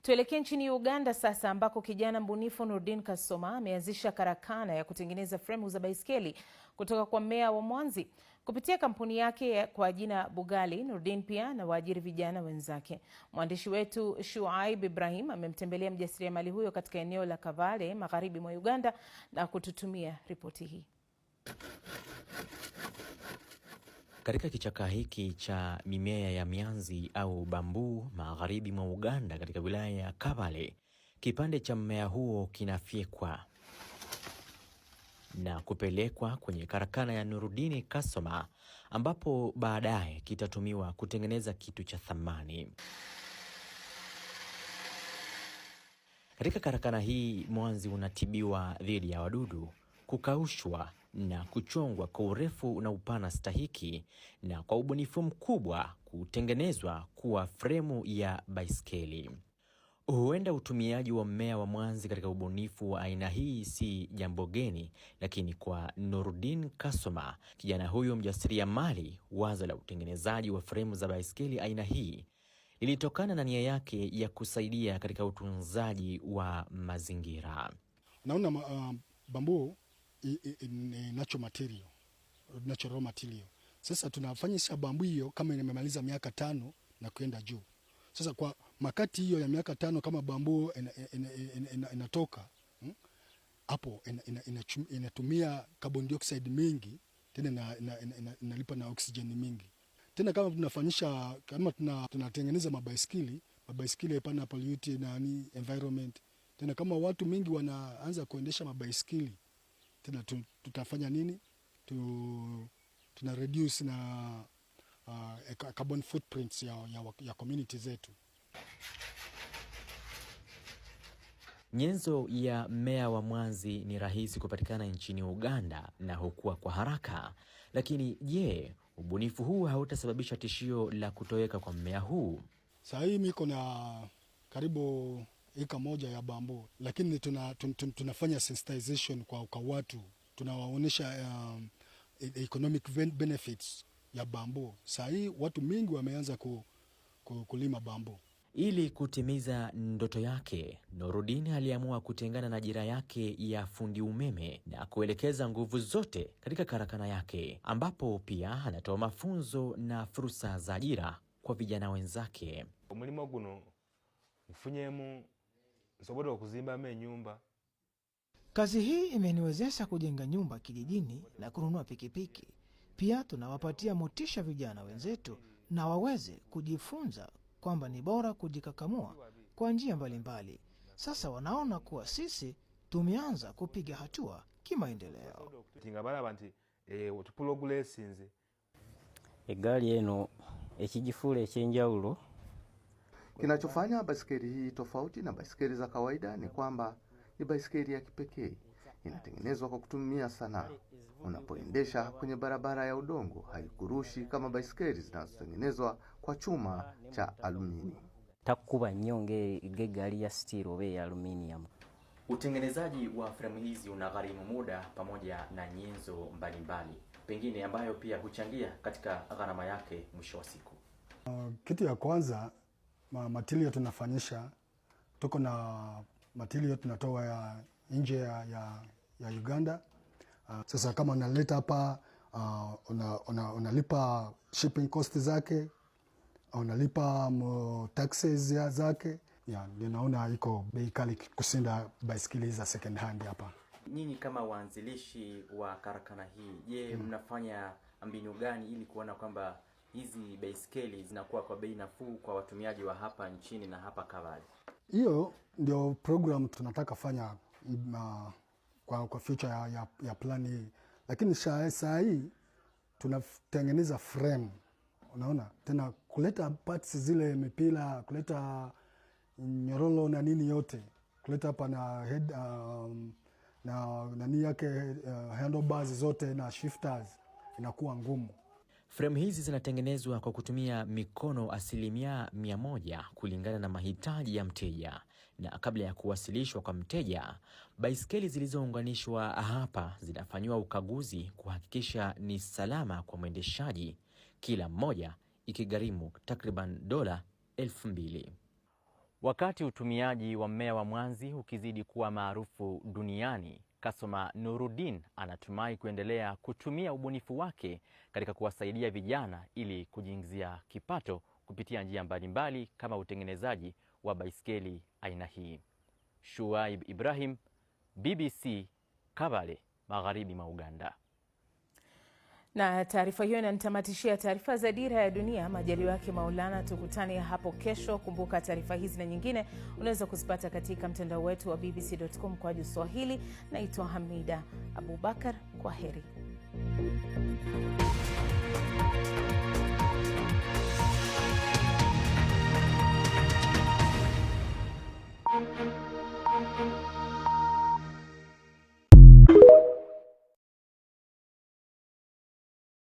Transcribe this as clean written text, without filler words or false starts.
Tuelekee nchini Uganda sasa, ambako kijana mbunifu Nurdin Kasoma ameanzisha karakana ya kutengeneza fremu za baiskeli kutoka kwa mmea wa mwanzi. Kupitia kampuni yake kwa jina Bugali, Nurdin pia anawaajiri vijana wenzake. Mwandishi wetu Shuaib Ibrahim amemtembelea mjasiriamali huyo katika eneo la Kavale, magharibi mwa Uganda, na kututumia ripoti hii. Katika kichaka hiki cha mimea ya mianzi au bambuu magharibi mwa Uganda katika wilaya ya Kavale, kipande cha mmea huo kinafyekwa na kupelekwa kwenye karakana ya Nurdin Kasoma, ambapo baadaye kitatumiwa kutengeneza kitu cha thamani. Katika karakana hii mwanzi unatibiwa dhidi ya wadudu, kukaushwa na kuchongwa kwa urefu na upana stahiki, na kwa ubunifu mkubwa kutengenezwa kuwa fremu ya baiskeli. Huenda utumiaji wa mmea wa mwanzi katika ubunifu wa aina hii si jambo geni, lakini kwa Nurdin Kasoma, kijana huyo mjasiriamali, wazo la utengenezaji wa fremu za baiskeli aina hii lilitokana na nia yake ya kusaidia katika utunzaji wa mazingira. Naona bamboo natural raw material. Sasa tunafanyisha bamboo hiyo kama imemaliza miaka 5 na kwenda juu. Sasa kwa makati hiyo ya miaka 5 kama bamboo inatoka hapo inatumia carbon dioxide mingi, tena inalipa na oxygen mingi. Tena kama tunafanyisha kama tunatengeneza mabaiskeli hapana pollute na environment. Tena kama watu mingi wanaanza kuendesha mabaiskeli, tena tutafanya nini? Tuna reduce na carbon footprints ya community zetu. Nyenzo ya mmea wa mwanzi ni rahisi kupatikana nchini Uganda na hukua kwa haraka. Lakini je, ubunifu huu hautasababisha tishio la kutoweka kwa mmea huu? Sasa hii miko na karibu eka moja ya bamboo, lakini tunafanya sensitization kwa watu. Tunawaonesha economic benefits ya bamboo. Sasa hii watu mingi wameanza kulima bamboo. Ili kutimiza ndoto yake, Nurdin aliamua kutengana na ajira yake ya fundi umeme na kuelekeza nguvu zote katika karakana yake, ambapo pia anatoa mafunzo na fursa za ajira kwa vijana wenzake. Omulimo guno mfunyemu nsobola okuzimba nyumba. Kazi hii imeniwezesha kujenga nyumba kijijini na kununua pikipiki. Pia tunawapatia motisha vijana wenzetu na waweze kujifunza kwamba ni bora kujikakamua kwa njia mbalimbali. Sasa wanaona kuwa sisi tumeanza kupiga hatua kimaendeleo. Egali eno ekijifule ekyenjawulo. Kinachofanya baiskeli hii tofauti na baiskeli za kawaida ni kwamba ni baiskeli ya kipekee. Inatengenezwa kwa kutumia sanaa. Unapoendesha kwenye barabara ya udongo haikurushi kama baiskeli zinazotengenezwa kwa chuma cha alumini. Takuba nyonge gegali ya steel obe ya aluminium. Utengenezaji wa fremu hizi unagharimu muda pamoja na nyenzo mbalimbali, pengine ambayo pia huchangia katika gharama yake mwisho wa siku. Kitu ya kwanza, material tunafanyisha, tuko na material tunatoa ya nje ya Uganda. Sasa kama unaleta hapa, unalipa shipping cost zake, unalipa taxes zake. Ndio naona iko bei kali kushinda baiskeli za second hand hapa. Nyinyi kama waanzilishi wa karakana hii, je, mnafanya mbinu gani ili kuona kwamba hizi baiskeli zinakuwa kwa bei nafuu kwa watumiaji wa hapa nchini na hapa Kavale? Hiyo ndio program tunataka fanya kwa future ya plani. Lakini saa hii tunatengeneza frame. Unaona? Tena kuleta parts zile mipira, kuleta nyororo na nini yote. Kuleta hapa na head na nani yake handlebars zote na shifters inakuwa ngumu. Fremu hizi zinatengenezwa kwa kutumia mikono 100% kulingana na mahitaji ya mteja, na kabla ya kuwasilishwa kwa mteja, baiskeli zilizounganishwa hapa zinafanywa ukaguzi kuhakikisha ni salama kwa mwendeshaji, kila mmoja ikigharimu takriban $2,000. Wakati utumiaji wa mmea wa mwanzi ukizidi kuwa maarufu duniani, Kasoma Nuruddin anatumai kuendelea kutumia ubunifu wake katika kuwasaidia vijana ili kujiingizia kipato kupitia njia mbalimbali kama utengenezaji wa baiskeli aina hii. Shuaib Ibrahim, BBC, Kabale, magharibi mwa Uganda. Na taarifa hiyo inanitamatishia taarifa za Dira ya Dunia. Majaliwa yake Maulana, tukutane hapo kesho. Kumbuka taarifa hizi na nyingine unaweza kuzipata katika mtandao wetu wa bbc.com/Swahili. Naitwa Hamida Abubakar. Kwa heri.